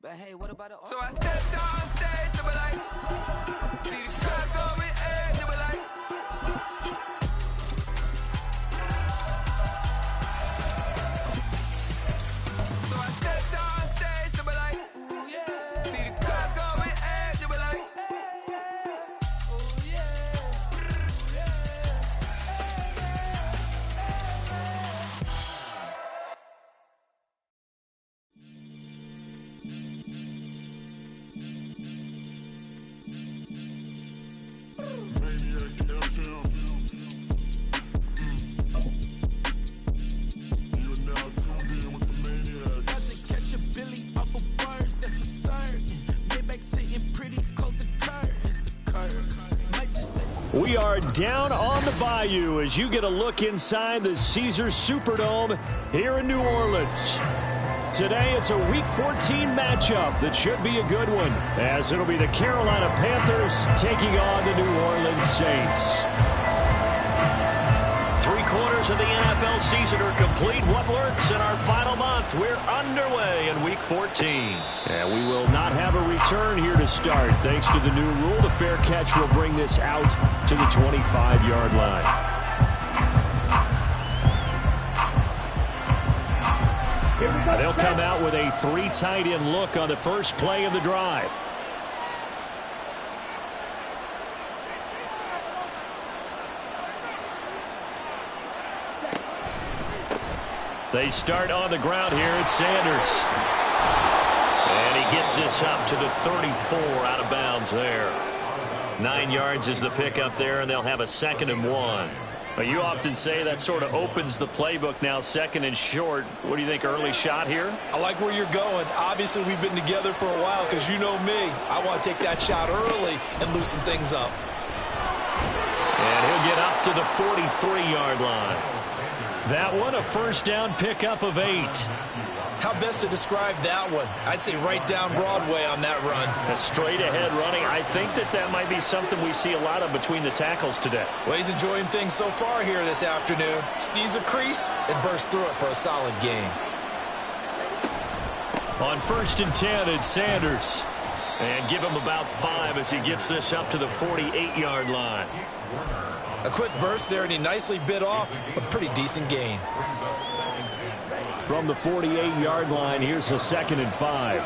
But hey, what about the... So I stepped on stage, they were like, see the crowd going in, they were like, so I stepped on stage, they were like, ooh yeah, see the crowd going in, they were like, ooh yeah, ooh yeah. We are down on the Bayou as you get a look inside the Caesars Superdome here in New Orleans. Today it's a Week 14 matchup that should be a good one, as it'll be the Carolina Panthers taking on the New Orleans Saints. 3/4 of the NFL season are complete. What lurks in our final month? We're underway in Week 14. And we will not have a return here to start. Thanks to the new rule, the fair catch will bring this out to the 25-yard line. They'll come out with a 3 tight end look on the first play of the drive. They start on the ground here. It's Sanders. And he gets this up to the 34, out of bounds there. 9 yards is the pickup there, and they'll have a 2nd and 1. But you often say that sort of opens the playbook now, 2nd and short. What do you think, early shot here? I like where you're going. Obviously, we've been together for a while because you know me. I want to take that shot early and loosen things up. And he'll get up to the 43-yard line. That one, a first down pickup of 8. How best to describe that one? I'd say right down Broadway on that run. A straight-ahead running. I think that might be something we see a lot of between the tackles today. Well, he's enjoying things so far here this afternoon. Sees a crease and bursts through it for a solid gain. On 1st and 10, it's Sanders. And give him about 5 as he gets this up to the 48-yard line. A quick burst there, and he nicely bit off a pretty decent gain. From the 48-yard line, here's a 2nd and 5.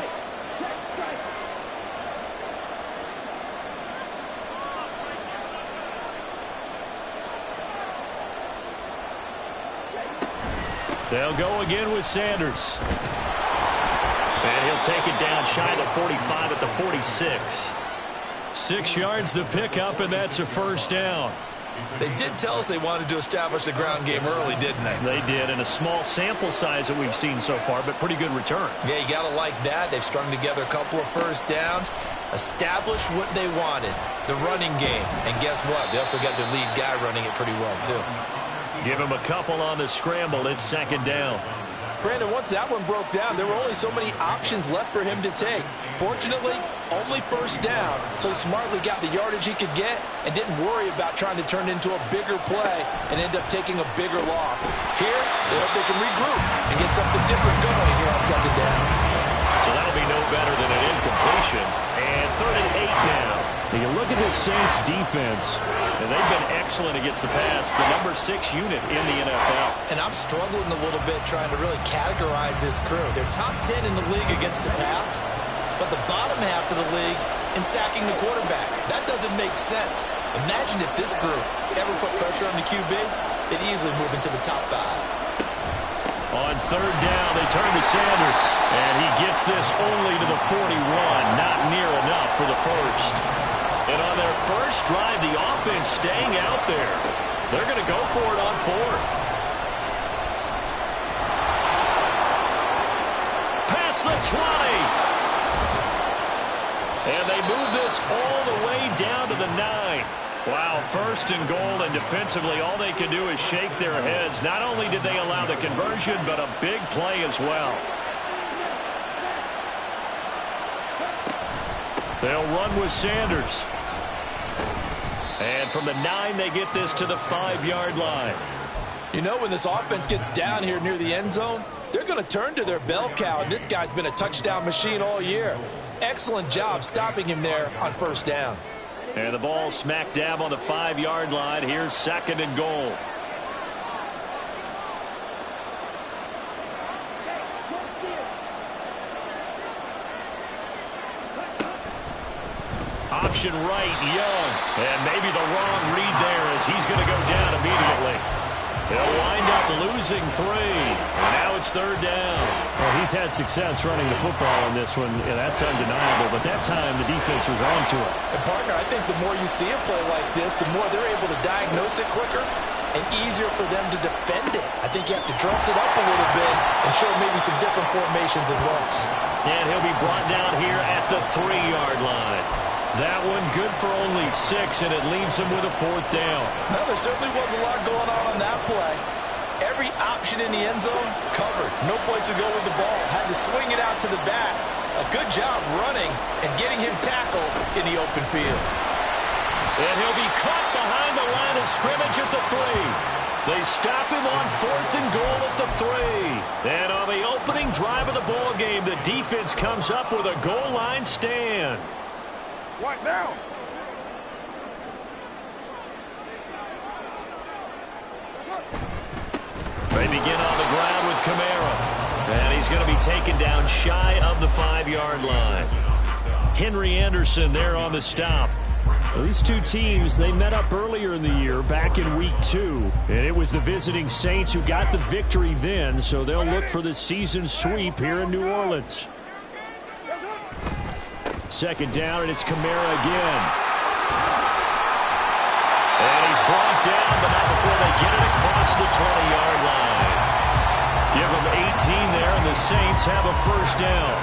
They'll go again with Sanders. And he'll take it down shy of the 45 at the 46. 6 yards the pickup, and that's a first down. They did tell us they wanted to establish the ground game early, didn't they? They did, and a small sample size that we've seen so far, but pretty good return. Yeah, you got to like that. They've strung together a couple of first downs, established what they wanted, the running game. And guess what? They also got their lead guy running it pretty well, too. Give him a couple on the scramble. It's 2nd down. Brandon, once that one broke down, there were only so many options left for him to take. Fortunately, only first down, so he smartly got the yardage he could get and didn't worry about trying to turn it into a bigger play and end up taking a bigger loss. Here, they hope they can regroup and get something different going here on 2nd down. So that'll be no better than an incompletion. And 3rd and 8 now. You look at this Saints defense, and they've been excellent against the pass, the number 6 unit in the NFL. And I'm struggling a little bit trying to really categorize this crew. They're top 10 in the league against the pass, but the bottom half of the league in sacking the quarterback. That doesn't make sense. Imagine if this group ever put pressure on the QB, they'd easily move into the top 5. On 3rd down, they turn to Sanders, and he gets this only to the 41, not near enough for the first. And on their first drive, the offense staying out there. They're going to go for it on 4th. Past the 20. And they move this all the way down to the 9. Wow, 1st and goal, and defensively all they can do is shake their heads. Not only did they allow the conversion, but a big play as well. They'll run with Sanders. And from the 9, they get this to the 5-yard line. You know, when this offense gets down here near the end zone, they're going to turn to their bell cow, and this guy's been a touchdown machine all year. Excellent job stopping him there on first down. And the ball smack dab on the 5-yard line. Here's 2nd and goal. Option right, Young. And maybe the wrong read there as he's going to go down immediately. He'll wind up losing 3. And now it's 3rd down. Well, he's had success running the football in this one. Yeah, that's undeniable. But that time the defense was on to it. And partner, I think the more you see a play like this, the more they're able to diagnose it quicker and easier for them to defend it. I think you have to dress it up a little bit and show maybe some different formations and looks. And he'll be brought down here at the 3-yard line. That one good for only 6, and it leaves him with a 4th down. Well, there certainly was a lot going on that play. Every option in the end zone covered. No place to go with the ball. Had to swing it out to the back. A good job running and getting him tackled in the open field. And he'll be caught behind the line of scrimmage at the 3. They stop him on 4th and goal at the 3. And on the opening drive of the ball game, the defense comes up with a goal line stand. What now? They begin on the ground with Kamara. And he's going to be taken down shy of the 5-yard line. Henry Anderson there on the stop. Well, these two teams, they met up earlier in the year, back in week 2. And it was the visiting Saints who got the victory then, so they'll look for the season sweep here in New Orleans. 2nd down, and it's Kamara again. And he's brought down, but not before they get it across the 20-yard line. Give them 18 there, and the Saints have a 1st down.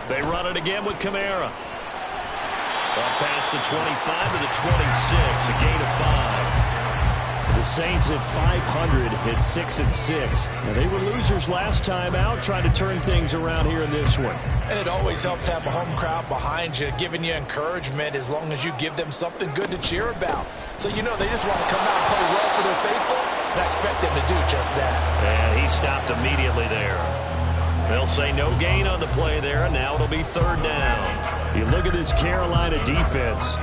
They run it again with Kamara. Up past the 25 to the 26, a gain of 5. The Saints at 500 at 6-6. Now, they were losers last time out, trying to turn things around here in this one. And it always helps to have a home crowd behind you, giving you encouragement as long as you give them something good to cheer about. So you know they just want to come out and play well for their faithful, and I expect them to do just that. And he stopped immediately there. They'll say no gain on the play there, and now it'll be 3rd down. You look at this Carolina defense.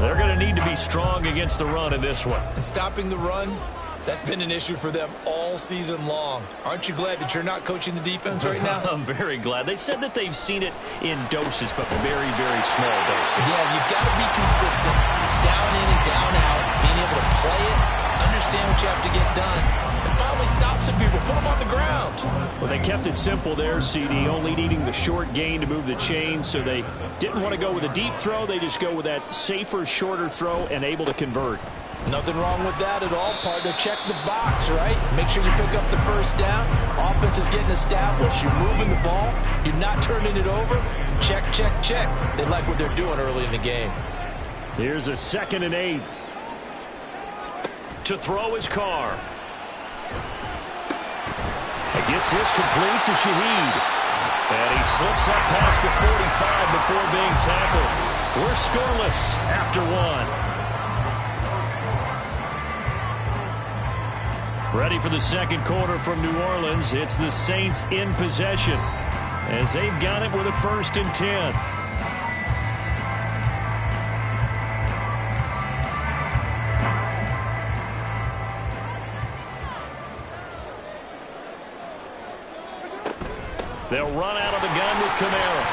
They're going to need to be strong against the run in this one. And stopping the run, that's been an issue for them all season long. Aren't you glad that you're not coaching the defense right now? I'm very glad. They said that they've seen it in doses, but very, very small doses. Yeah, you've got to be consistent. It's down in and down out, being able to play it, understand what you have to get done, and finally stop some people, put them on the ground. Well, they kept it simple there, CD, only needing the short gain to move the chain, so they didn't want to go with a deep throw. They just go with that safer, shorter throw and able to convert. Nothing wrong with that at all, partner. Check the box, right? Make sure you pick up the 1st down. Offense is getting established. You're moving the ball. You're not turning it over. Check, check, check. They like what they're doing early in the game. Here's a 2nd and 8. To throw his car. He gets this complete to Shaheed. And he slips up past the 45 before being tackled. We're scoreless after 1. Ready for the 2nd quarter from New Orleans. It's the Saints in possession as they've got it with a 1st and 10. They'll run out of the gun with Kamara.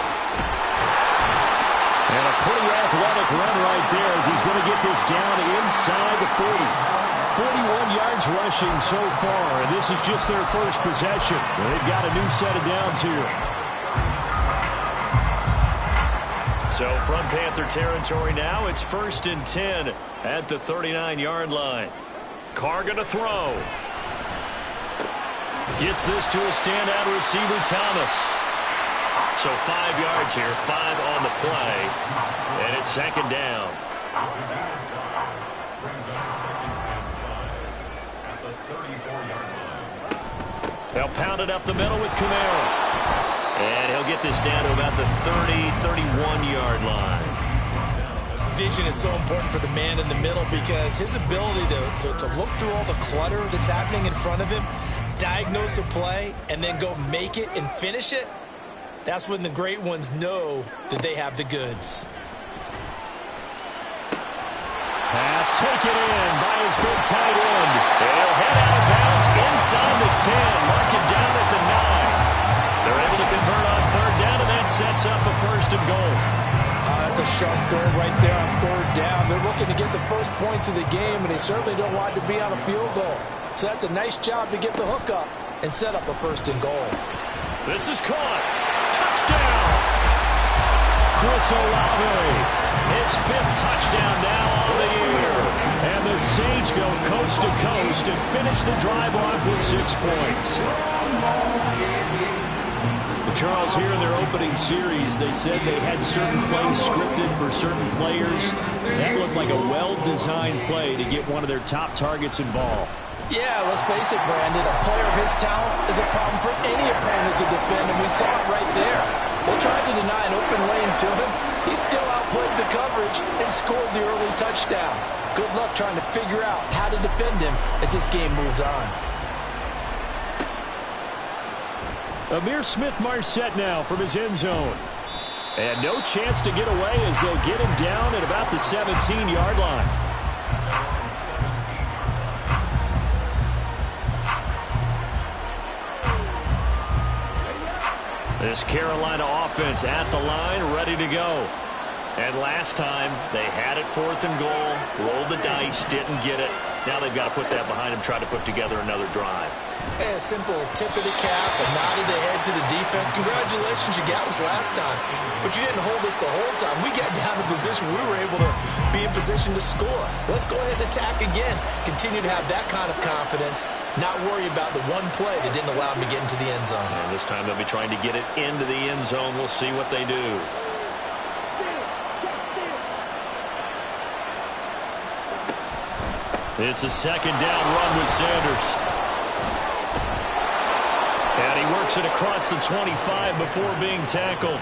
And a pretty athletic run right there as he's going to get this down inside the 40. 41 yards rushing so far, and this is just their 1st possession. They've got a new set of downs here. So from Panther territory now, it's 1st and 10 at the 39-yard line. Carr going to throw. Gets this to a standout receiver, Thomas. So 5 yards here, 5 on the play, and it's 2nd down. They'll pound it up the middle with Kamara. And he'll get this down to about the 30, 31-yard line. vision is so important for the man in the middle because his ability to look through all the clutter that's happening in front of him, diagnose a play, and then go make it and finish it, that's when the great ones know that they have the goods. Pass taken in by his big tight end. They'll head out of bounds inside the 10. Mark it down at the 9. They're able to convert on third down, and that sets up a first and goal. That's a sharp throw right there on third down. They're looking to get the first points of the game, and they certainly don't want to be on a field goal. So that's a nice job to get the hook up and set up a first and goal. This is caught. Touchdown! Chris Olave. His 5th touchdown now on the year. And the Saints go coast to coast and finish the drive off with 6 points. Charles, here in their opening series, they said they had certain plays scripted for certain players. That looked like a well-designed play to get one of their top targets involved. Yeah, let's face it, Brandon. A player of his talent is a problem for any opponent to defend, and we saw it right there. They tried to deny an open lane to him. He still outplayed the coverage and scored the early touchdown. Good luck trying to figure out how to defend him as this game moves on. Amir Smith-Marset now from his end zone. And no chance to get away as they'll get him down at about the 17-yard line. This Carolina offense at the line, ready to go. And last time, they had it 4th and goal, rolled the dice, didn't get it. Now they've got to put that behind them, try to put together another drive. A simple tip of the cap, a nod of the head to the defense. Congratulations, you got us last time. But you didn't hold us the whole time. We got down in position. We were able to be in position to score. Let's go ahead and attack again. Continue to have that kind of confidence. Not worry about the one play that didn't allow them to get into the end zone. And this time they'll be trying to get it into the end zone. We'll see what they do. It's a 2nd down run with Sanders. And he works it across the 25 before being tackled.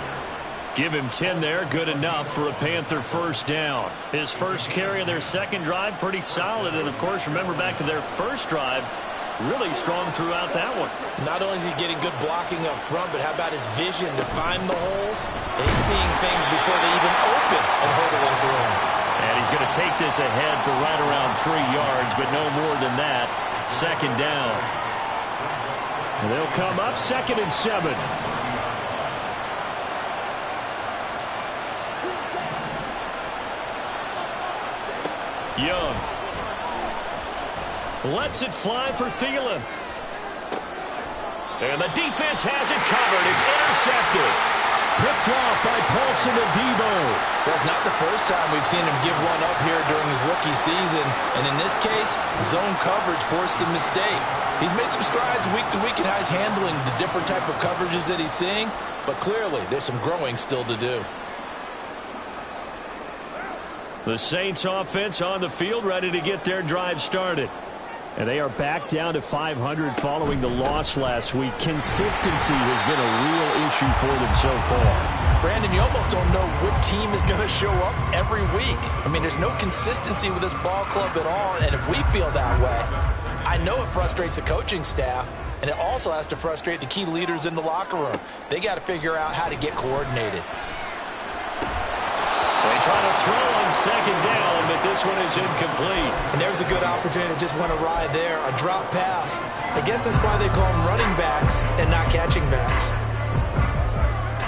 Give him 10 there, good enough for a Panther first down. His first carry of their second drive, pretty solid. And, of course, remember back to their first drive, really strong throughout that one. Not only is he getting good blocking up front, but how about his vision to find the holes? And he's seeing things before they even open and hurdling through them. And he's going to take this ahead for right around 3 yards, but no more than that. 2nd down. And they'll come up 2nd and 7. Young lets it fly for Thielen. And the defense has it covered. It's intercepted. Picked off by Paulson Adebo. Well, it's not the first time we've seen him give one up here during his rookie season. And in this case, zone coverage forced the mistake. He's made some strides week to week in how he's handling the different type of coverages that he's seeing. But clearly, there's some growing still to do. The Saints offense on the field, ready to get their drive started. And they are back down to 500 following the loss last week. Consistency has been a real issue for them so far. Brandon, you almost don't know what team is going to show up every week. I mean, there's no consistency with this ball club at all, and if we feel that way, I know it frustrates the coaching staff, and it also has to frustrate the key leaders in the locker room. They got to figure out how to get coordinated. They try to throw on 2nd down, but this one is incomplete. And there's a good opportunity to just went awry there, a drop pass. I guess that's why they call them running backs and not catching backs.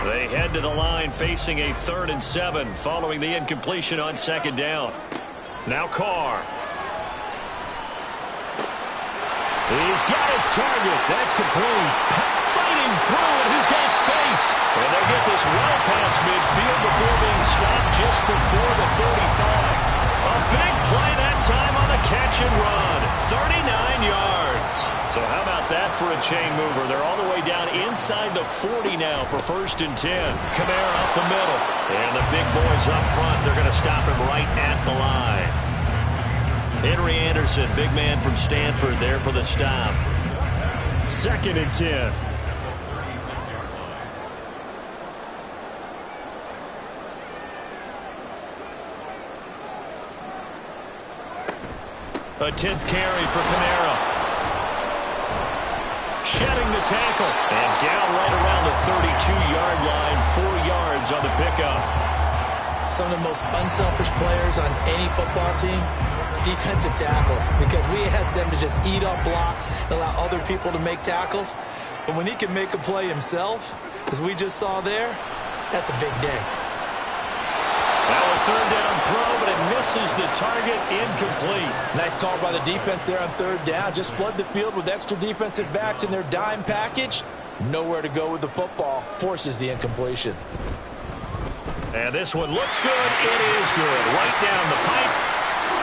They head to the line facing a 3rd and 7 following the incompletion on 2nd down. Now Carr. He's got his target. That's complete. Fighting through, and he's got space. And they get this well past midfield before being stopped just before the 35. A big play that time on the catch and run. 39 yards. So how about that for a chain mover? They're all the way down inside the 40 now for 1st and 10. Kamara up the middle. And the big boys up front, they're going to stop him right at the line. Henry Anderson, big man from Stanford, there for the stop. 2nd and 10. A 10th carry for Kamara. Shedding the tackle. And down right around the 32-yard line. 4 yards on the pickup. Some of the most unselfish players on any football team, defensive tackles, because we ask them to just eat up blocks and allow other people to make tackles. But when he can make a play himself, as we just saw there, that's a big day. Now a third down throw, but it misses the target. Incomplete. Nice call by the defense there on third down. Just flood the field with extra defensive backs in their dime package. Nowhere to go with the football. Forces the incompletion. And this one looks good. It is good. Right down the pipe.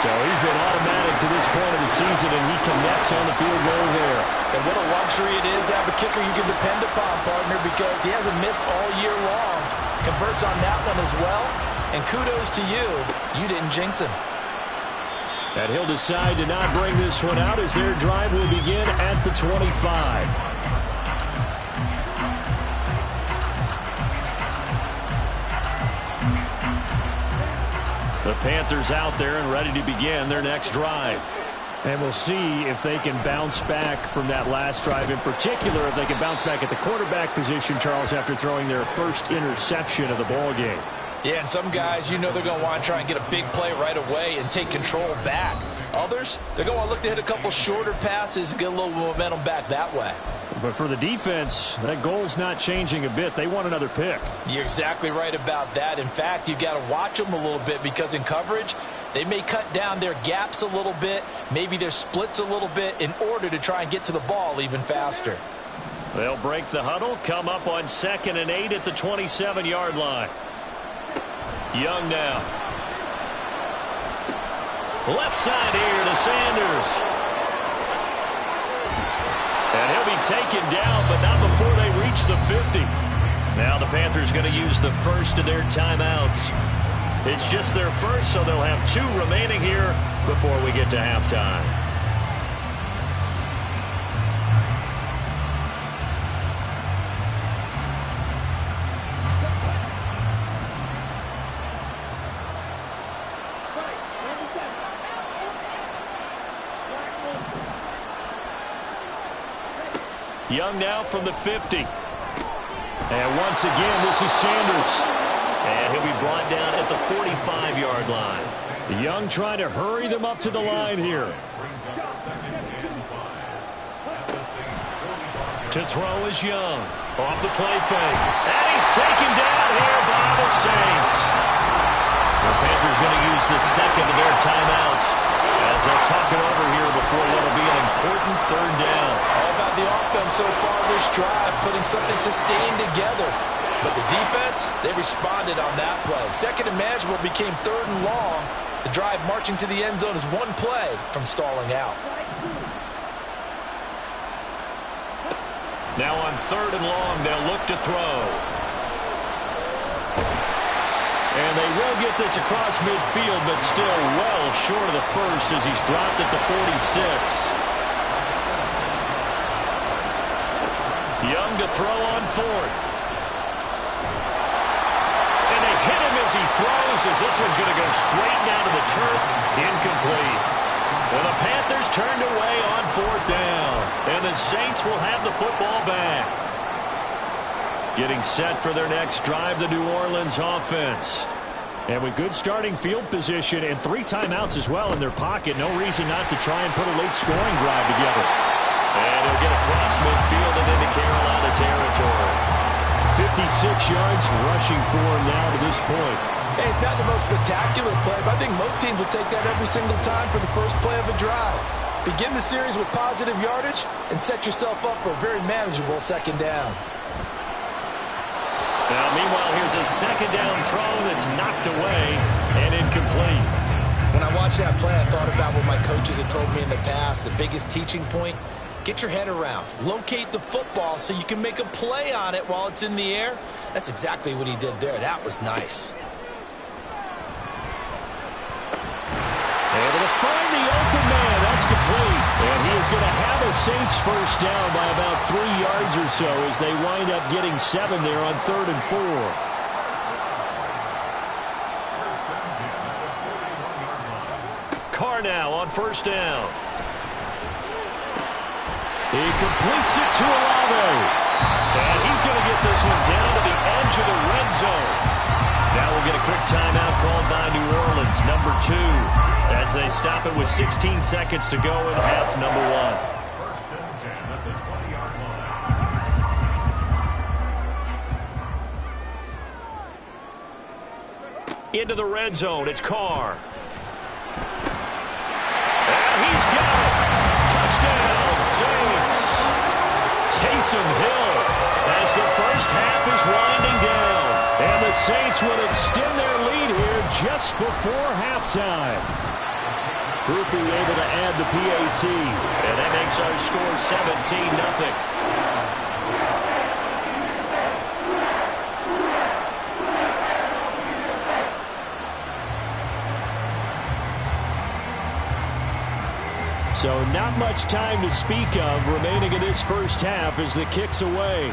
So he's been automatic to this point of the season, and he connects on the field goal there. And what a luxury it is to have a kicker you can depend upon, partner, because he hasn't missed all year long. Converts on that one as well. And kudos to you. You didn't jinx him. And he'll decide to not bring this one out as their drive will begin at the 25. The Panthers out there and ready to begin their next drive. And we'll see if they can bounce back from that last drive. In particular, if they can bounce back at the quarterback position, Charles, after throwing their first interception of the ball game. Yeah, and some guys, you know they're going to want to try and get a big play right away and take control back. Others, they're going to look to hit a couple shorter passes and get a little momentum back that way. But for the defense, that goal's not changing a bit. They want another pick. You're exactly right about that. In fact, you've got to watch them a little bit because in coverage, they may cut down their gaps a little bit, maybe their splits a little bit in order to try and get to the ball even faster. They'll break the huddle, come up on 2nd and 8 at the 27-yard line. Young now. Left side here to Sanders. And he'll be taken down, but not before they reach the 50. Now the Panthers going to use the first of their timeouts. It's just their first, so they'll have 2 remaining here before we get to halftime. Young now from the 50. And once again, this is Sanders. And he'll be brought down at the 45-yard line. Young trying to hurry them up to the line here. To throw is Young. Off the play fake. And he's taken down here by the Saints. The Panthers going to use the second of their timeouts as they'll talk it over here before what'll be an important third down. All about the offense so far this drive, putting something sustained together. But the defense, they responded on that play. Second and manageable became 3rd and long. The drive marching to the end zone is 1 play from stalling out. Now on 3rd and long, they'll look to throw. And they will get this across midfield, but still well short of the first as he's dropped at the 46. Young to throw on 4th. And they hit him as he throws, as this one's going to go straight down to the turf. Incomplete. Well, the Panthers turned away on 4th down. And the Saints will have the football back. Getting set for their next drive, the New Orleans offense. And with good starting field position and 3 timeouts as well in their pocket, no reason not to try and put a late scoring drive together. And he'll get across midfield and into Carolina territory. 56 yards rushing for him now to this point. Hey, it's not the most spectacular play, but I think most teams will take that every single time for the first play of a drive. Begin the series with positive yardage and set yourself up for a very manageable 2nd down. Now, meanwhile, here's a 2nd down throw that's knocked away and incomplete. When I watched that play, I thought about what my coaches had told me in the past. The biggest teaching point, get your head around. Locate the football so you can make a play on it while it's in the air. That's exactly what he did there. That was nice. Able to find the open man. That's complete. And he is going to have a Saints first down by about 3 yards or so as they wind up getting 7 there on 3rd and 4. Carr now on first down. He completes it to Olave. And he's going to get this one down to the edge of the red zone. Now we'll get a quick timeout called by New Orleans, number 2, as they stop it with 16 seconds to go in half number 1. First and 10 at the 20-yard line. Into the red zone, it's Carr. And he's got it. Touchdown, Saints. Taysom Hill as the first half is winding down. And the Saints will extend their lead here just before halftime. Grupe able to add the PAT. And that makes our score 17-0. So not much time to speak of remaining in this first half as the kick's away.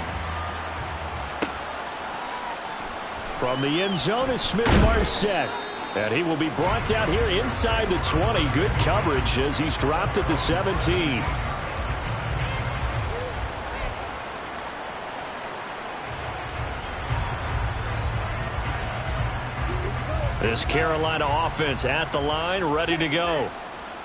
From the end zone is Smith-Marset. And he will be brought down here inside the 20. Good coverage as he's dropped at the 17. This Carolina offense at the line, ready to go.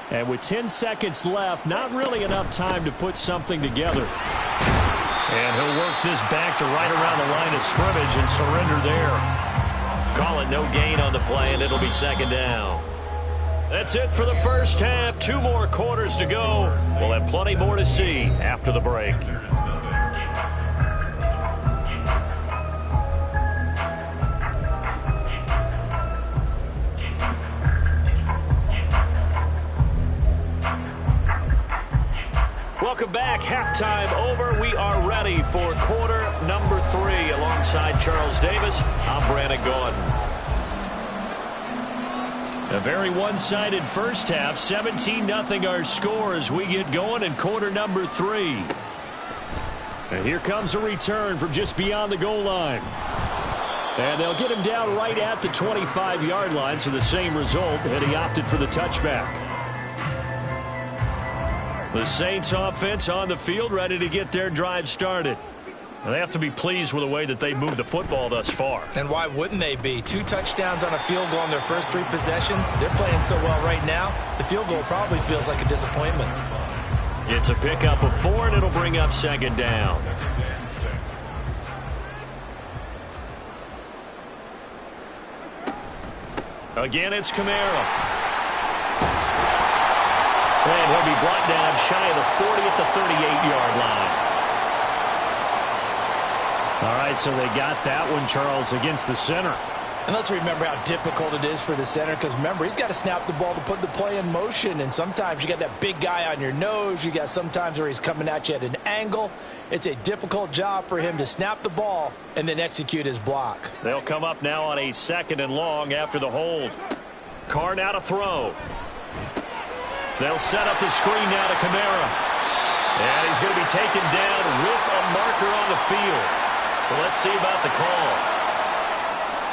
And with 10 seconds left, not really enough time to put something together. And he'll work this back to right around the line of scrimmage and surrender there. Call it no gain on the play, and it'll be second down. That's it for the first half. 2 more quarters to go. We'll have plenty more to see after the break. Welcome back. Halftime over. We are ready for quarter number 3. Alongside Charles Davis, I'm Brandon Gaudin. A very one-sided first half. 17-0 our score as we get going in quarter number 3. And here comes a return from just beyond the goal line. And they'll get him down right at the 25-yard line, so the same result, and he opted for the touchback. The Saints offense on the field, ready to get their drive started. They have to be pleased with the way that they moved the football thus far. And why wouldn't they be? 2 touchdowns on a field goal in their first 3 possessions. They're playing so well right now, the field goal probably feels like a disappointment. It's a pickup of 4, and it'll bring up second down. Again, it's Kamara. And he'll be brought down shy of the 40 at the 38-yard line. All right, so they got that one, Charles, against the center. And let's remember how difficult it is for the center, because remember, he's got to snap the ball to put the play in motion, and sometimes you got that big guy on your nose. You got sometimes where he's coming at you at an angle. It's a difficult job for him to snap the ball and then execute his block. They'll come up now on a 2nd and long after the hold. Carr now to throw. They'll set up the screen now to Kamara. And he's going to be taken down with a marker on the field. So let's see about the call.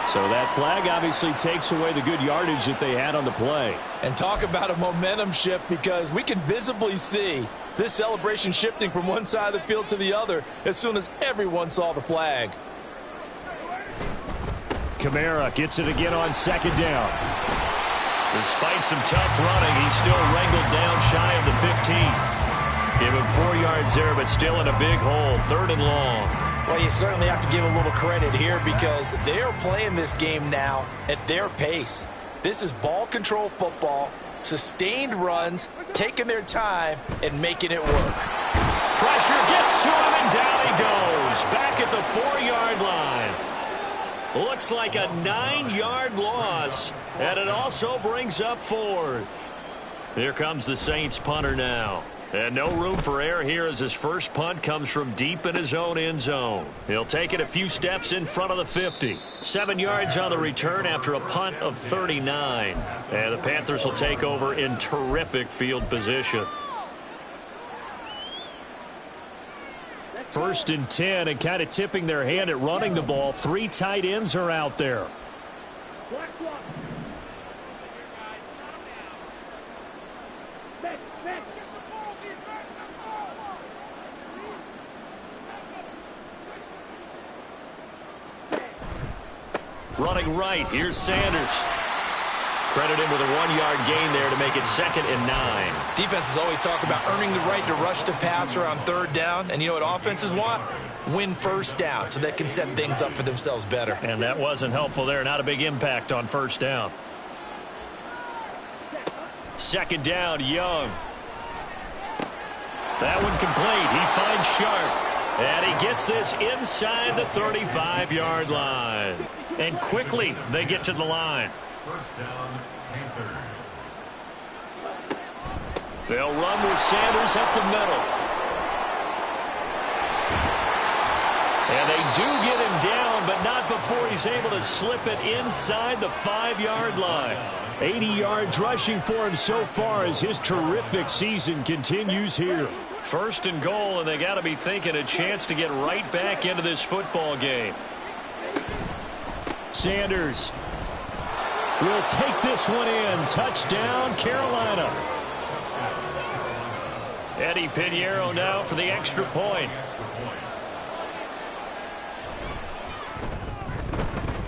So that flag obviously takes away the good yardage that they had on the play. And talk about a momentum shift, because we can visibly see this celebration shifting from one side of the field to the other as soon as everyone saw the flag. Kamara gets it again on 2nd down. Despite some tough running, he's still wrangled down shy of the 15. Give him 4 yards there, but still in a big hole. 3rd and long. Well, you certainly have to give a little credit here, because they are playing this game now at their pace. This is ball control football, sustained runs, taking their time, and making it work. Pressure gets to him, and down he goes. Back at the 4-yard line. Looks like a 9-yard loss, and it also brings up 4th. Here comes the Saints punter now. And no room for error here as his first punt comes from deep in his own end zone. He'll take it a few steps in front of the 50. 7 yards on the return after a punt of 39. And the Panthers will take over in terrific field position. 1st and 10, and kind of tipping their hand at running the ball. 3 tight ends are out there. Running right, here's Sanders. Credit him with a 1-yard gain there to make it 2nd and 9. Defenses always talk about earning the right to rush the passer on 3rd down. And you know what offenses want? Win 1st down so they can set things up for themselves better. And that wasn't helpful there. Not a big impact on 1st down. 2nd down, Young. That one complete. He finds Sharp. And he gets this inside the 35-yard line. And quickly they get to the line. 1st down, Panthers. They'll run with Sanders up the middle. And they do get him down, but not before he's able to slip it inside the 5-yard line. 80 yards rushing for him so far as his terrific season continues here. 1st and goal, and they got to be thinking a chance to get right back into this football game. Sanders will take this one in. Touchdown, Carolina. Eddie Pinheiro now for the extra point.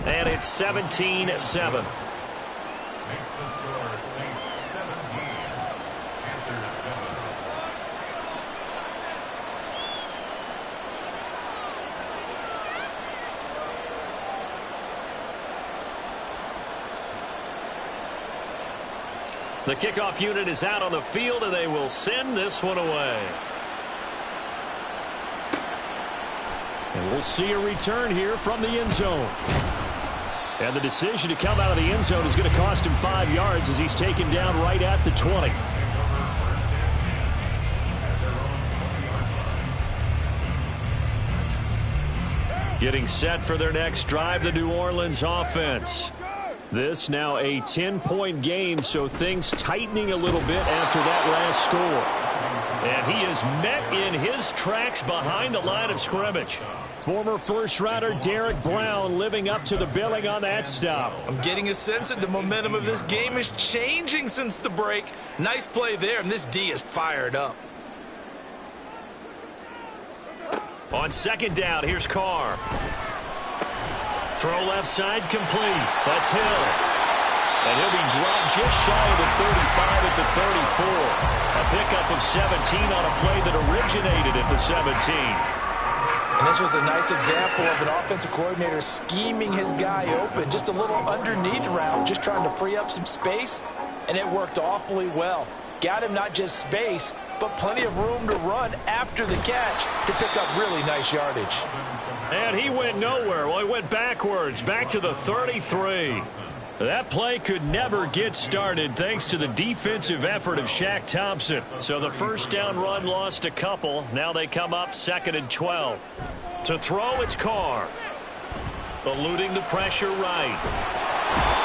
And it's 17-7. Makes the score Saints 17, Panthers 7. The kickoff unit is out on the field, and they will send this one away. And we'll see a return here from the end zone. And the decision to come out of the end zone is going to cost him 5 yards as he's taken down right at the 20. Getting set for their next drive, the New Orleans offense. This now a 10-point game, so things tightening a little bit after that last score. And he is met in his tracks behind the line of scrimmage. Former first-rounder Derek Brown living up to the billing on that stop. I'm getting a sense that the momentum of this game is changing since the break. Nice play there, and this D is fired up. On 2nd down, here's Carr. Throw left side complete. That's Hill. And he'll be dropped just shy of the 35 at the 34. A pickup of 17 on a play that originated at the 17. And this was a nice example of an offensive coordinator scheming his guy open. Just a little underneath route, just trying to free up some space, and it worked awfully well. Got him not just space, but plenty of room to run after the catch to pick up really nice yardage. And he went nowhere. Well, he went backwards, back to the 33. That play could never get started thanks to the defensive effort of Shaq Thompson. So the 1st down run lost a couple. Now they come up 2nd and 12. To throw, it's Carr. Eluding the pressure right.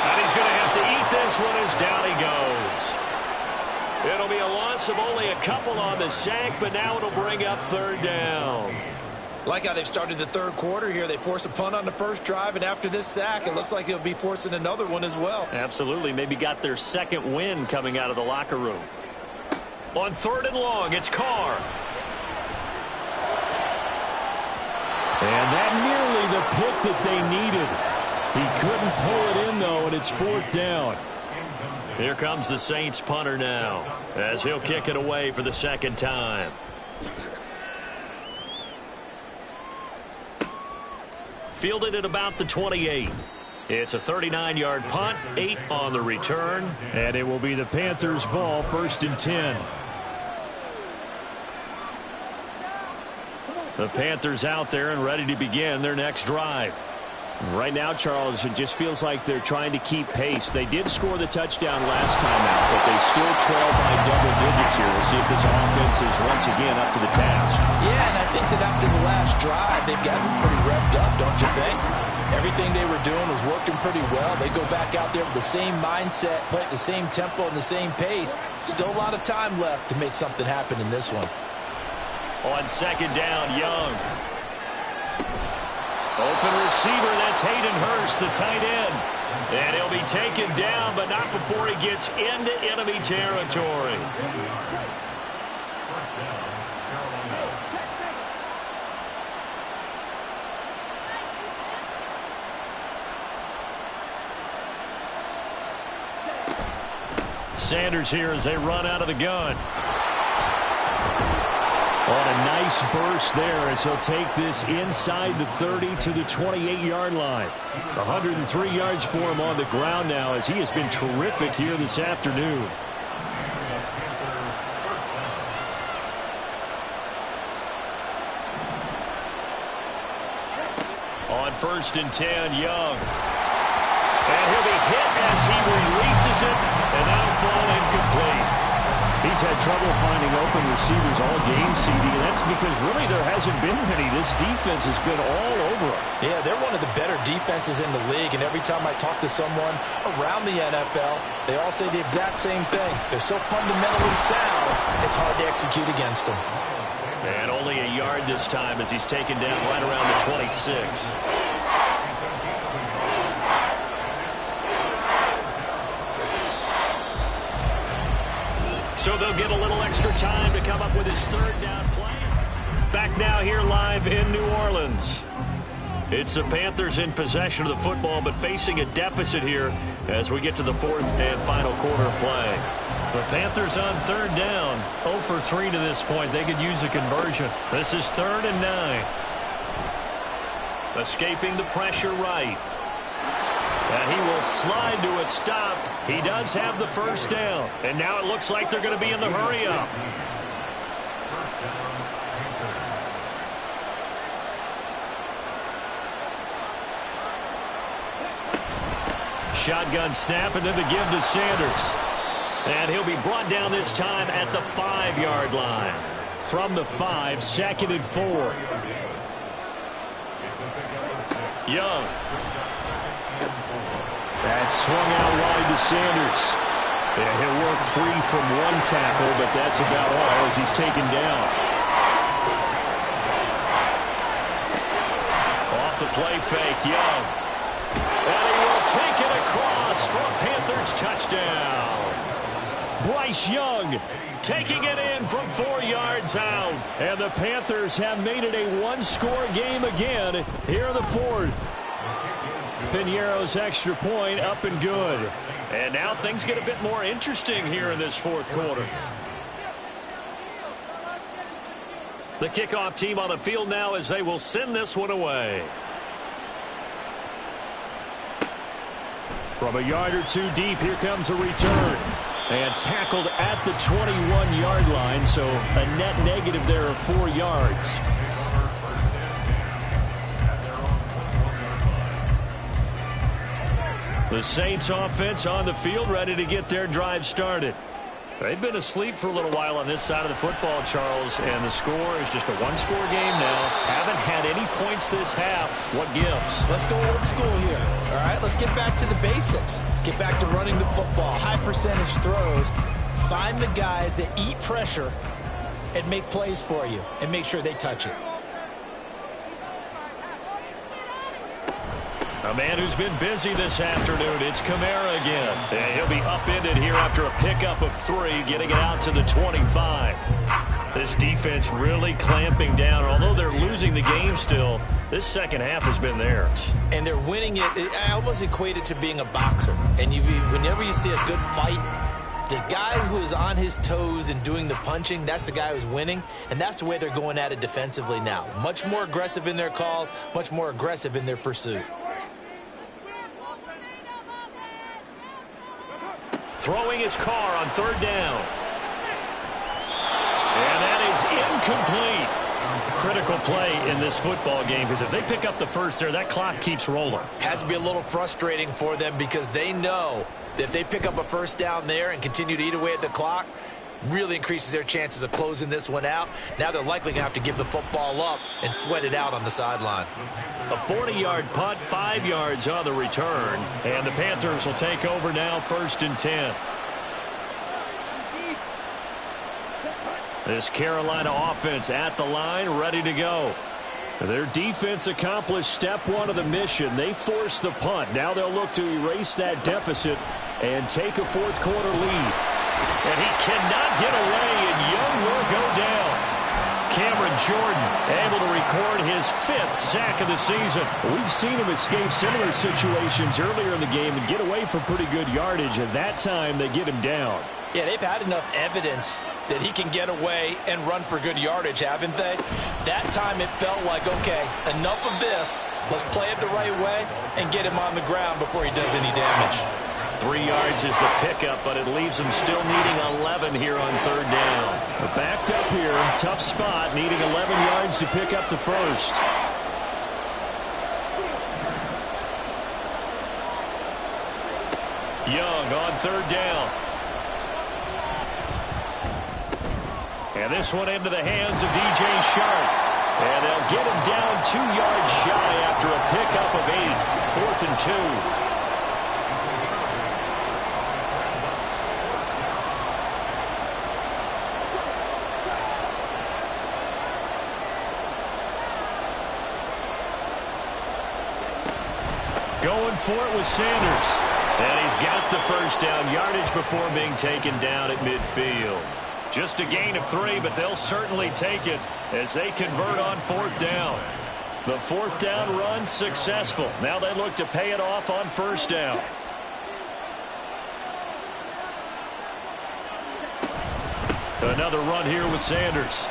And he's going to have to eat this one as down he goes. It'll be a loss of only a couple on the sack, but now it'll bring up 3rd down. Like how they've started the 3rd quarter here. They force a punt on the first drive, and after this sack, it looks like they'll be forcing another one as well. Absolutely. Maybe got their 2nd win coming out of the locker room. On 3rd and long, it's Carr. And that nearly the pick that they needed. He couldn't pull it in, though, and it's 4th down. Here comes the Saints punter now, as he'll kick it away for the 2nd time. Fielded at about the 28. It's a 39-yard punt, 8 on the return. And it will be the Panthers' ball, 1st and 10. The Panthers out there and ready to begin their next drive. Right now, Charles, it just feels like they're trying to keep pace. They did score the touchdown last time out, but they still trail by double digits here. We'll see if this offense is once again up to the task. Yeah, and I think that after the last drive, they've gotten pretty revved up, don't you think? Everything they were doing was working pretty well. They go back out there with the same mindset, play at the same tempo and the same pace. Still a lot of time left to make something happen in this one. On 2nd down, Young. Open receiver, that's Hayden Hurst, the tight end. And he'll be taken down, but not before he gets into enemy territory. Sanders here as they run out of the gun. On a nice burst there as he'll take this inside the 30 to the 28-yard line. 103 yards for him on the ground now as he has been terrific here this afternoon. On 1st and 10, Young. And he'll be hit as he releases it, and that'll fall incomplete. He's had trouble finding open receivers all game, CD, and that's because really there hasn't been many. This defense has been all over him. Yeah, they're one of the better defenses in the league, and every time I talk to someone around the NFL, they all say the exact same thing. They're so fundamentally sound, it's hard to execute against them. And only a yard this time as he's taken down right around the 26. So they'll get a little extra time to come up with his 3rd down play. Back now here live in New Orleans. It's the Panthers in possession of the football, but facing a deficit here as we get to the 4th and final quarter of play. The Panthers on 3rd down. 0 for 3 to this point. They could use a conversion. This is 3rd and 9. Escaping the pressure right. And he will slide to a stop. He does have the 1st down. And now it looks like they're going to be in the hurry-up. Shotgun snap and then the give to Sanders. And he'll be brought down this time at the 5-yard line. From the 5, 2nd and 4. Young. That's swung out wide to Sanders. And he'll work free from 1 tackle, but that's about all as he's taken down. Off the play fake, Young. And he will take it across for a Panthers touchdown. Bryce Young Taking it in from 4 yards out. And the Panthers have made it a 1-score game again here in the 4th. Piñeiro's extra point up and good. And now things get a bit more interesting here in this 4th quarter. The kickoff team on the field now as they will send this one away. From a yard or 2 deep, here comes a return. And tackled at the 21-yard line, so a net negative there of 4 yards. The Saints offense on the field, ready to get their drive started. They've been asleep for a little while on this side of the football, Charles, and the score is just a 1-score game now. Haven't had any points this half. What gives? Let's go old school here. All right, let's get back to the basics. Get back to running the football, high percentage throws. Find the guys that eat pressure and make plays for you and make sure they touch it. A man who's been busy this afternoon, it's Kamara again. And he'll be upended here after a pickup of 3, getting it out to the 25. This defense really clamping down. Although they're losing the game still, this second half has been theirs. And they're winning it. I almost equate it to being a boxer. And whenever you see a good fight, the guy who is on his toes and doing the punching, that's the guy who's winning. And that's the way they're going at it defensively now. Much more aggressive in their calls, much more aggressive in their pursuit. Throwing his car on 3rd down. And that is incomplete. Critical play in this football game because if they pick up the 1st there, that clock keeps rolling. Has to be a little frustrating for them because they know that if they pick up a 1st down there and continue to eat away at the clock, really increases their chances of closing this one out. Now they're likely going to have to give the football up and sweat it out on the sideline. A 40-yard punt, 5 yards on the return. And the Panthers will take over now, 1st and 10. This Carolina offense at the line, ready to go. Their defense accomplished step 1 of the mission. They forced the punt. Now they'll look to erase that deficit and take a 4th quarter lead. And he cannot get away, and Young will go down. Cameron Jordan able to record his 5th sack of the season. We've seen him escape similar situations earlier in the game and get away from pretty good yardage. At that time, they get him down. Yeah, they've had enough evidence that he can get away and run for good yardage, haven't they? That time it felt like, okay, enough of this. Let's play it the right way and get him on the ground before he does any damage. 3 yards is the pickup, but it leaves them still needing 11 here on third down. They're backed up here. Tough spot, needing 11 yards to pick up the first. Young on third down. And this one into the hands of DJ Shark. And they'll get him down 2 yards shy after a pickup of 8. 4th and 2. Going for it with Sanders. And he's got the first down yardage before being taken down at midfield. Just a gain of 3, but they'll certainly take it as they convert on 4th down. The 4th down run successful. Now they look to pay it off on 1st down. Another run here with Sanders.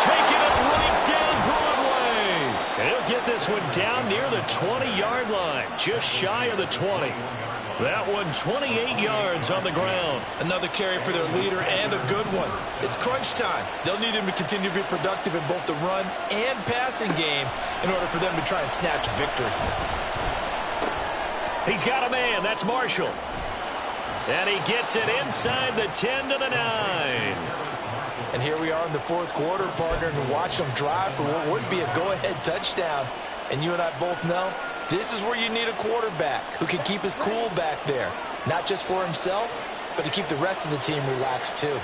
Taking it right down Broadway. And he'll get this one down near the 20-yard line, just shy of the 20. That one 28 yards on the ground. Another carry for their leader and a good one. It's crunch time. They'll need him to continue to be productive in both the run and passing game in order for them to try and snatch a victory. He's got a man. That's Marshall. And he gets it inside the 10 to the 9. And here we are in the 4th quarter, partner, and watch them drive for what would be a go-ahead touchdown. And you and I both know this is where you need a quarterback who can keep his cool back there. Not just for himself, but to keep the rest of the team relaxed too.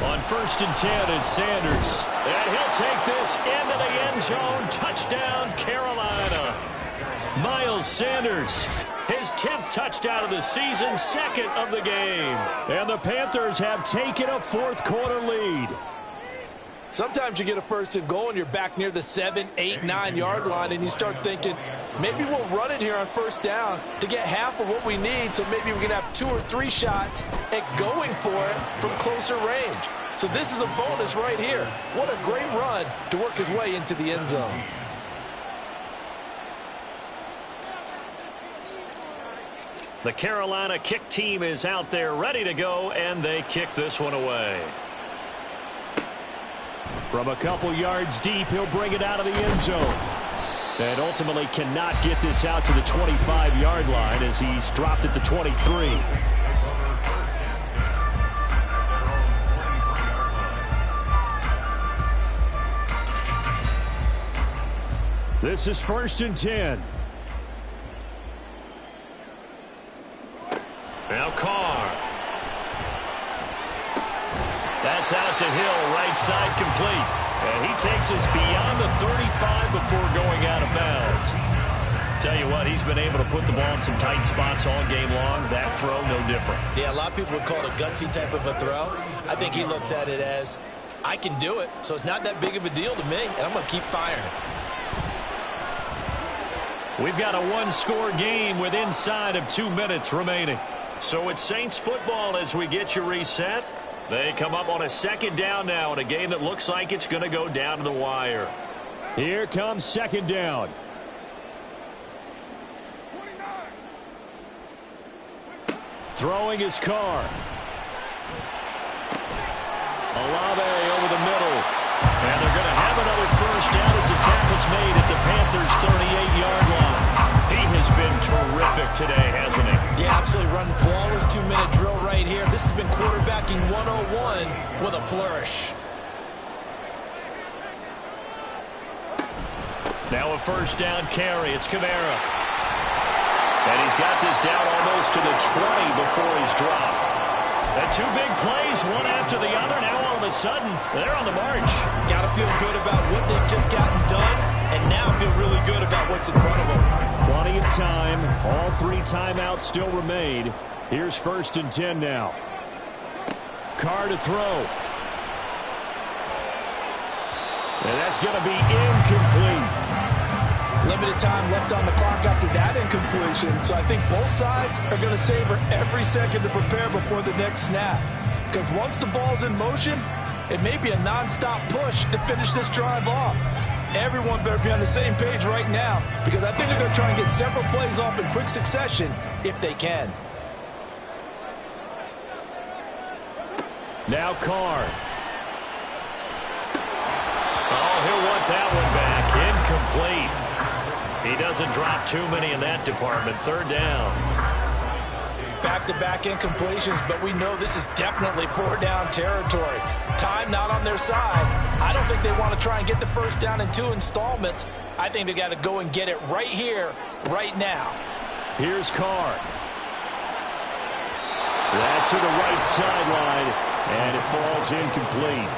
On 1st and 10, it's Sanders. And he'll take this into the end zone. Touchdown, Carolina. Miles Sanders, his 10th touchdown of the season, 2nd of the game. And the Panthers have taken a 4th quarter lead. Sometimes you get a 1st and goal and you're back near the 7, 8, 9-yard line and you start thinking, maybe we'll run it here on 1st down to get half of what we need, so maybe we can have 2 or 3 shots at going for it from closer range. So this is a bonus right here. What a great run to work his way into the end zone. The Carolina kick team is out there ready to go, and they kick this one away. From a couple yards deep, he'll bring it out of the end zone. And ultimately cannot get this out to the 25-yard line as he's dropped at the 23. This is 1st and 10. Now Carr. That's out to Hill, right side complete. And he takes us beyond the 35 before going out of bounds. Tell you what, he's been able to put the ball in some tight spots all game long. That throw, no different. Yeah, a lot of people would call it a gutsy type of a throw. I think he looks at it as, I can do it, so it's not that big of a deal to me, and I'm going to keep firing. We've got a one-score game with inside of 2 minutes remaining. So it's Saints football as we get you reset. They come up on a 2nd down now in a game that looks like it's going to go down to the wire. Here comes 2nd down. Throwing his Carr. Olave over the middle. And they're going to have another 1st down as the tackle's made at the Panthers' 38-yard line. He has been terrific today, hasn't he? Yeah, absolutely running flawless 2-minute drill right here. This has been quarterbacking 101 with a flourish. Now a 1st down carry. It's Kamara. And he's got this down almost to the 20 before he's dropped. And 2 big plays, one after the other. Now all of a sudden, they're on the march. Got to feel good about what they've just gotten done, and now feel really good about what's in front of them. Plenty of time. All 3 timeouts still remain. Here's 1st and 10 now. Carr to throw. And that's going to be incomplete. Limited time left on the clock after that incompletion, so I think both sides are going to savor every second to prepare before the next snap. Because once the ball's in motion, it may be a non-stop push to finish this drive off. Everyone better be on the same page right now, because I think they're going to try and get several plays off in quick succession if they can. Now Carr. Oh, he'll want that one back. Incomplete. He doesn't drop too many in that department. Third down. Back-to-back incompletions, but we know this is definitely four-down territory. Time not on their side. I don't think they want to try and get the first down in 2 installments. I think they got to go and get it right here, right now. Here's Carr. That's to the right sideline, and it falls incomplete.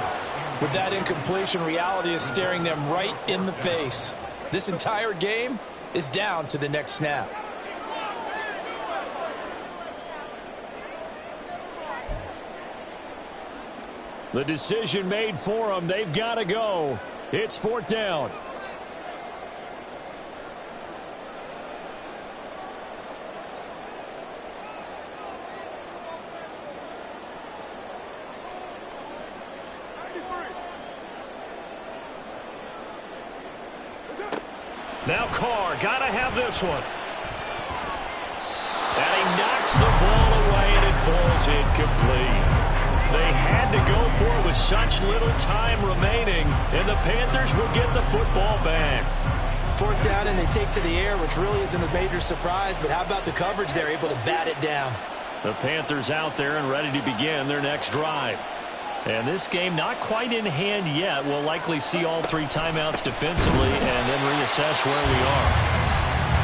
With that incompletion, reality is staring them right in the face. This entire game is down to the next snap. The decision made for them. They've got to go. It's 4th down. Now Carr, got to have this one. And he knocks the ball away, and it falls incomplete. They had to go for it with such little time remaining, and the Panthers will get the football back. 4th down, and they take to the air, which really isn't a major surprise, but how about the coverage there, able to bat it down? The Panthers out there and ready to begin their next drive. And this game not quite in hand yet. We'll likely see all 3 timeouts defensively and then reassess where we are.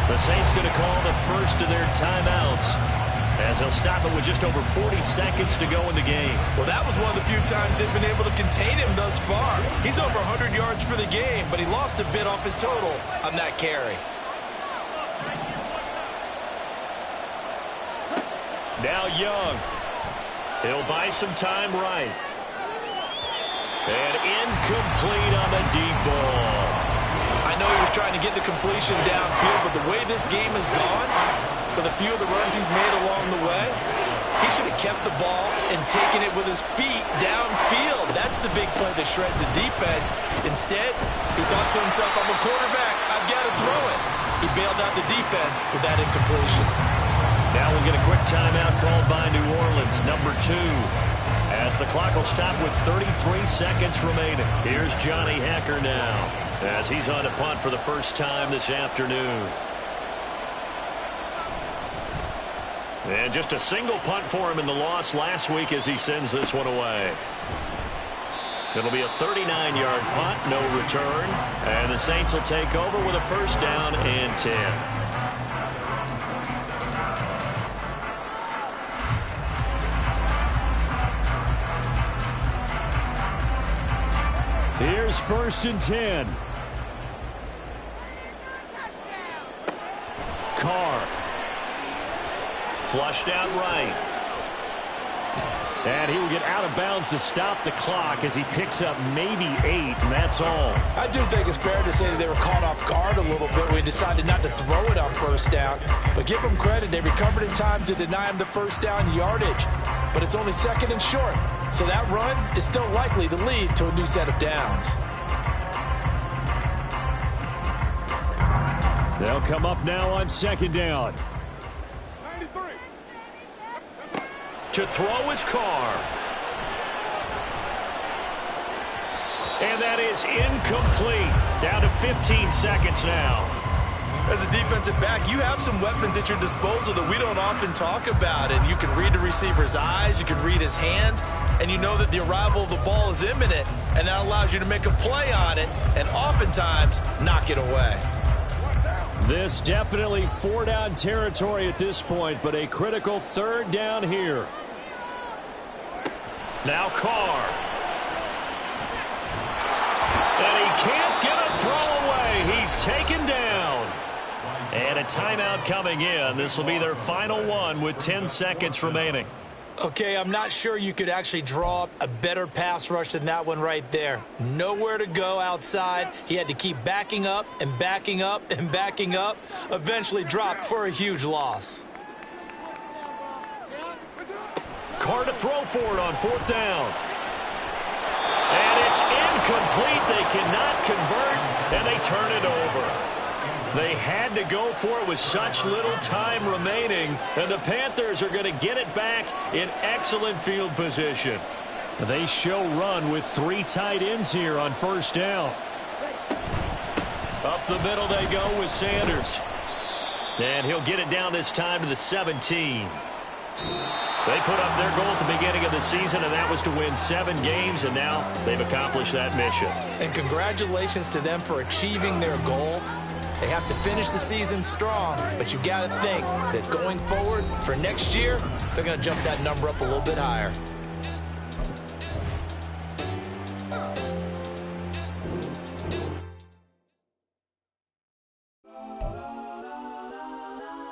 The Saints going to call the first of their timeouts, as they'll stop it with just over 40 seconds to go in the game. Well, that was one of the few times they've been able to contain him thus far. He's over 100 yards for the game, but he lost a bit off his total on that carry. Now Young. He'll buy some time right. And incomplete on the deep ball. I know he was trying to get the completion downfield, but the way this game has gone, with a few of the runs he's made along the way, he should have kept the ball and taken it with his feet downfield. That's the big play that shreds a defense. Instead, he thought to himself, I'm a quarterback, I've got to throw it. He bailed out the defense with that incompletion. Now we'll get a quick timeout called by New Orleans, number 2. As the clock will stop with 33 seconds remaining. Here's Johnny Hacker now, as he's on a punt for the first time this afternoon. And just a single punt for him in the loss last week as he sends this one away. It'll be a 39-yard punt, no return. And the Saints will take over with a first down and 10. Here's 1st and 10. Carr. Flushed out right. And he will get out of bounds to stop the clock as he picks up maybe 8, and that's all. I do think it's fair to say that they were caught off guard a little bit when he decided not to throw it on first down. But give them credit, they recovered in time to deny him the first down yardage. But it's only 2nd and short, so that run is still likely to lead to a new set of downs. They'll come up now on 2nd down. To throw is Carr. And that is incomplete. Down to 15 seconds now. As a defensive back, you have some weapons at your disposal that we don't often talk about. And you can read the receiver's eyes, you can read his hands, and you know that the arrival of the ball is imminent, and that allows you to make a play on it and oftentimes knock it away. This definitely 4-down territory at this point, but a critical 3rd down here. Now Carr. And he can't get a throw away. He's taken down. And a timeout coming in. This will be their final one with 10 seconds remaining. Okay, I'm not sure you could actually draw up a better pass rush than that one right there. Nowhere to go outside. He had to keep backing up and backing up and backing up. Eventually dropped for a huge loss. Carr to throw for it on 4th down. And it's incomplete. They cannot convert, and they turn it over. They had to go for it with such little time remaining, and the Panthers are going to get it back in excellent field position. They show run with 3 tight ends here on 1st down. Up the middle they go with Sanders. And he'll get it down this time to the 17. They put up their goal at the beginning of the season, and that was to win 7 games, and now they've accomplished that mission. And congratulations to them for achieving their goal. They have to finish the season strong, but you got to think that going forward for next year, they're going to jump that number up a little bit higher.